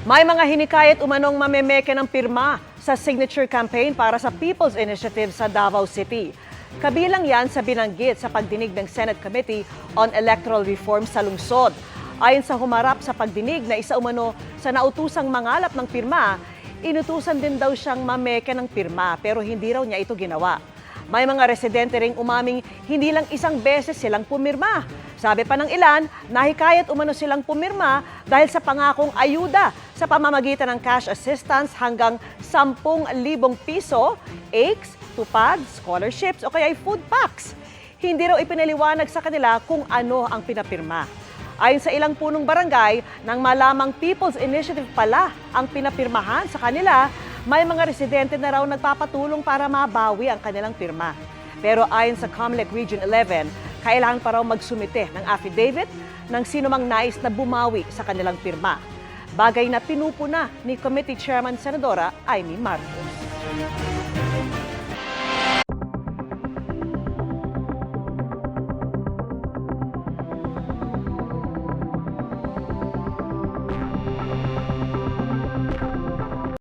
May mga hinikayat umanong mamemeke ng pirma sa signature campaign para sa People's Initiative sa Davao City. Kabilang yan sa binanggit sa pagdinig ng Senate Committee on Electoral Reform sa lungsod. Ayon sa humarap sa pagdinig na isa umano sa nautusang mangalap ng pirma, inutusan din daw siyang mameke ng pirma pero hindi raw niya ito ginawa. May mga residente ring umaming hindi lang isang beses silang pumirma. Sabi pa ng ilan, nahikayat umano silang pumirma dahil sa pangakong ayuda sa pamamagitan ng cash assistance hanggang 10,000 piso, AICS, tupad, scholarships o kaya food packs. Hindi raw ipinaliwanag sa kanila kung ano ang pinapirma. Ayon sa ilang punong barangay, nang malamang People's Initiative pala ang pinapirmahan sa kanila, may mga residente na raw nagpapatulong para mabawi ang kanilang pirma. Pero ayon sa COMELEC Region 11, kailangan pa raw magsumite ng affidavit ng sinumang nais na bumawi sa kanilang pirma. Bagay na pinupuna ni Committee Chairman Senadora Amy Marcos.